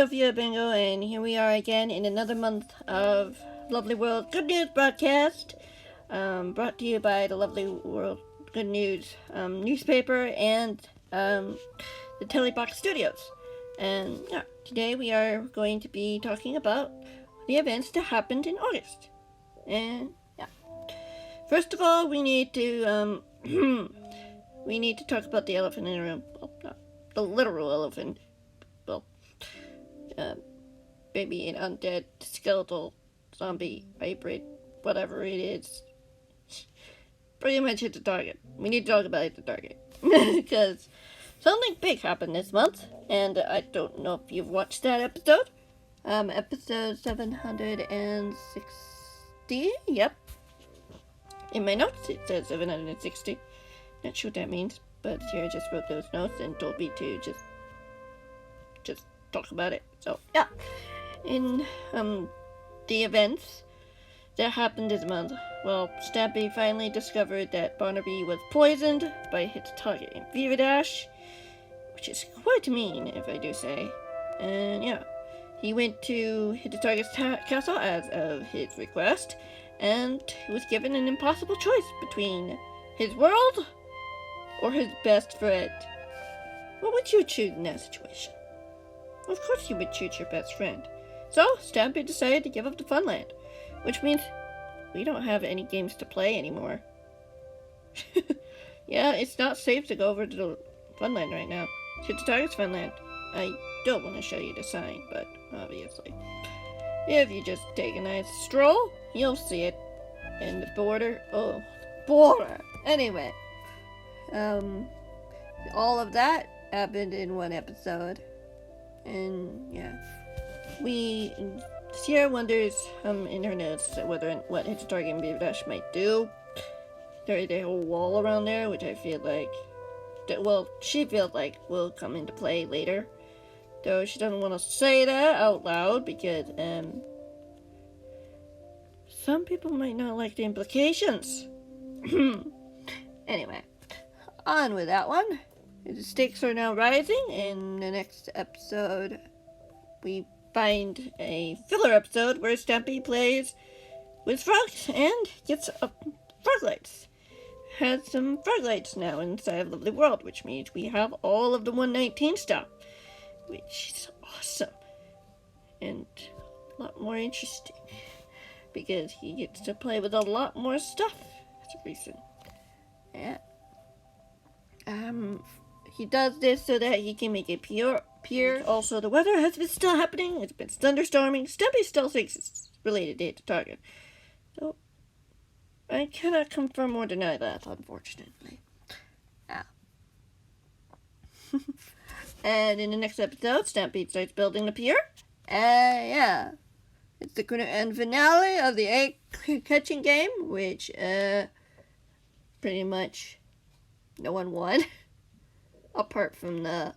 Sofia Bengal, and here we are again in another month of Lovely World Good News broadcast, brought to you by the Lovely World Good News newspaper and the Telebox Studios. And yeah, today we are going to be talking about the events that happened in August. And yeah, first of all, we need to talk about the elephant in the room. Well, not the literal elephant. Well, maybe an undead, skeletal, zombie, hybrid, whatever it is. Pretty much hit the target. We need to talk about hit the target. Because something big happened this month, and I don't know if you've watched that episode. Episode 760? Yep. In my notes it says 760. Not sure what that means, but Sarah just wrote those notes and told me to just talk about it. So, yeah. In, the events that happened this month, well, Stampy finally discovered that Barnaby was poisoned by hitthetarget and Fever Dash, which is quite mean, if I do say. And, yeah. He went to hitthetarget's castle as of his request, and was given an impossible choice between his world or his best friend. What would you choose in that situation? Of course you would choose your best friend. So, Stampy decided to give up the Funland, which means we don't have any games to play anymore. Yeah, it's not safe to go over to the Funland right now. hitthetarget's Funland. I don't want to show you the sign, but obviously. If you just take a nice stroll, you'll see it. And the border. Oh, border! Anyway. All of that happened in one episode. And, yeah. Sierra wonders, in her notes, what hitthetarget and Fever Dash might do. There's a whole wall around there, which I feel like, she feels like will come into play later. Though she doesn't want to say that out loud, because, some people might not like the implications. Anyway, on with that one. The stakes are now rising. In the next episode, we find a filler episode where Stampy plays with frogs and gets frog lights. Has some frog lights now inside of Lovely World, which means we have all of the 119 stuff, which is awesome and a lot more interesting because he gets to play with a lot more stuff as a reason. Yeah. He does this so that he can make a pier. Also, the weather has been still happening. It's been thunderstorming. Stampy still thinks it's related to hitthetarget. So, I cannot confirm or deny that, unfortunately. Yeah. And in the next episode, Stampy starts building the pier. Yeah. It's the grand finale of the egg catching game, which, pretty much no one won. Apart from the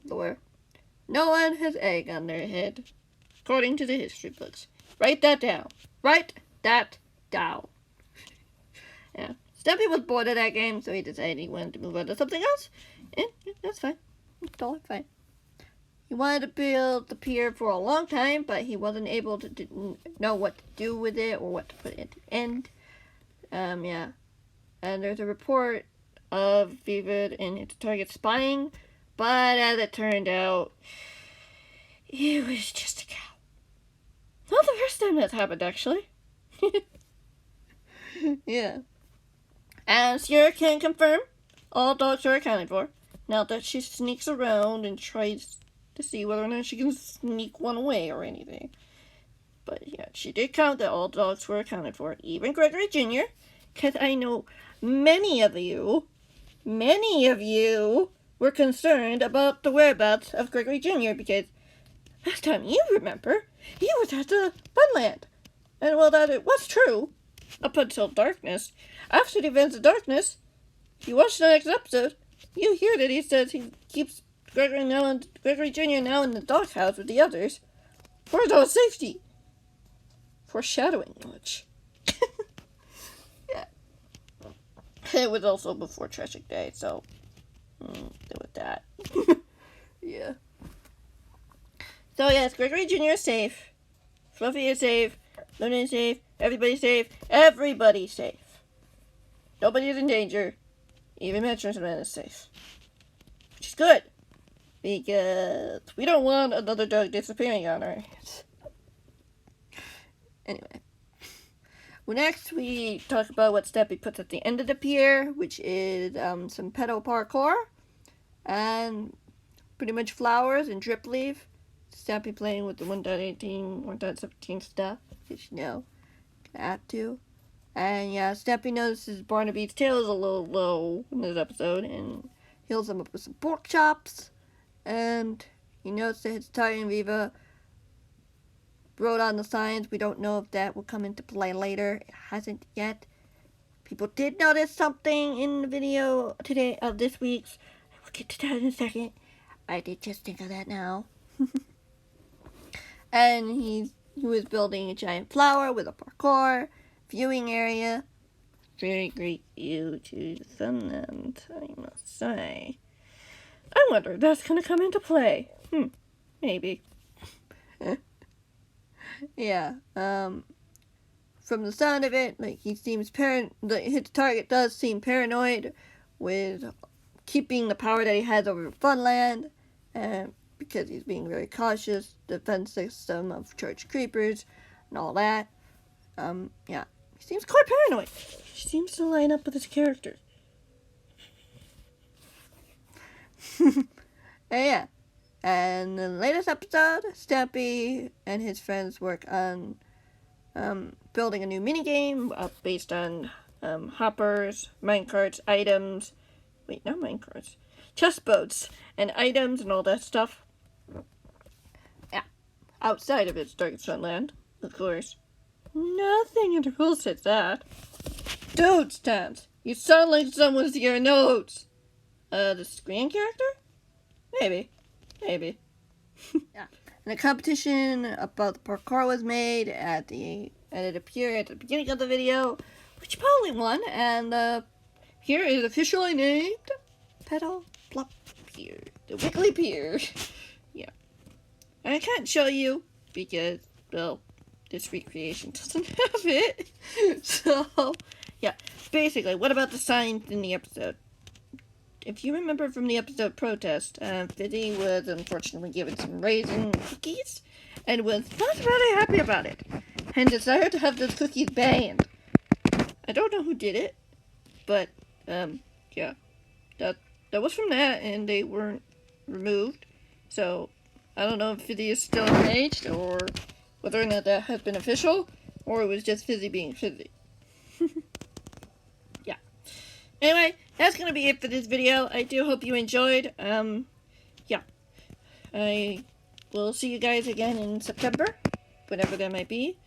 lore. No one has egg on their head, according to the history books. Write that down. Write that down. Yeah. Stampy was bored of that game, so he decided he wanted to move on to something else. And yeah, that's fine. It's totally fine. He wanted to build the pier for a long time, but he wasn't able to know what to do with it or what to put at the end. Yeah. And there's a report of Fever and hitthetarget spying, but as it turned out, it was just a cow. Not the first time that's happened, actually. Yeah. And Sierra can confirm all dogs are accounted for. Now that she sneaks around and tries to see whether or not she can sneak one away or anything. But yeah, she did count that all dogs were accounted for, even Gregory Jr., because I know many of you were concerned about the whereabouts of Gregory Jr. because last time you remember, he was at the Funland. And while that it was true, up until darkness, after the events of darkness, if you watch the next episode, you hear that he says he keeps Gregory Jr. now in the doghouse with the others for his own safety. Foreshadowing much. Yeah. It was also before Tragic Day, so deal with that. Yeah. So yes, Gregory Jr. is safe. Fluffy is safe. Luna is safe. Everybody's safe. Everybody's safe. Nobody's in danger. Even Manchester is safe. Which is good. Because we don't want another dog disappearing on our hands. Anyway. Well, next we talk about what Stampy puts at the end of the pier, which is some pedal parkour. And pretty much flowers and drip leaf. Stampy playing with the 1.18, 1.17 stuff, which you know, can add to. And yeah, Stampy notices Barnaby's tail is a little low in this episode and heals him up with some pork chops. And he notes that his Italian Viva wrote on the signs. We don't know if that will come into play later. It hasn't yet. People did notice something in the video today of this week's. I will get to that in a second. I did just think of that now. And he was building a giant flower with a parkour viewing area. Very great view to Funland, I must say. I wonder if that's going to come into play. Maybe. Yeah, from the sound of it, like, he seems his target does seem paranoid with keeping the power that he has over Funland, because he's being very cautious, defense system of church creepers, and all that. Yeah, he seems quite paranoid. He seems to line up with his character. Yeah. And in the latest episode, Stampy and his friends work on building a new minigame based on hoppers, minecarts, items. Wait, not minecarts. Chest boats and items and all that stuff. Yeah. Outside of its target Funland, of course. Nothing in the rules says that. Dude, Stamps, you sound like someone's to your notes. The screen character? Maybe. Yeah. And a competition about the parkour was made at the pier at the beginning of the video, which probably won, and here is officially named Pedal Flop Pier, the Wiggly Pier. Yeah. And I can't show you because, well, this recreation doesn't have it. So, yeah. Basically, what about the signs in the episode? If you remember from the episode Protest, Fizzy was unfortunately given some raisin cookies and was not really happy about it and desired to have those cookies banned. I don't know who did it, but, yeah, that was from that and they weren't removed. So, I don't know if Fizzy is still engaged or whether or not that has been official or it was just Fizzy being Fizzy. Yeah. Anyway, that's going to be it for this video. I do hope you enjoyed. Yeah. I will see you guys again in September, whenever that might be.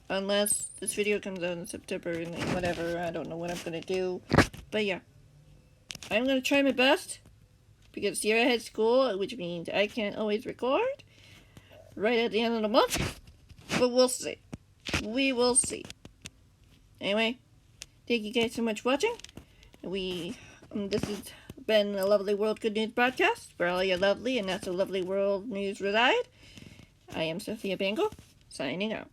Unless this video comes out in September and whatever. I don't know what I'm going to do. But yeah. I'm going to try my best. Because Sierra has school, which means I can't always record right at the end of the month. But we'll see. We will see. Anyway, thank you guys so much for watching. This has been a Lovely World Good News broadcast, where all your lovely and not so lovely world news reside. I am Sofia Bengal, signing out.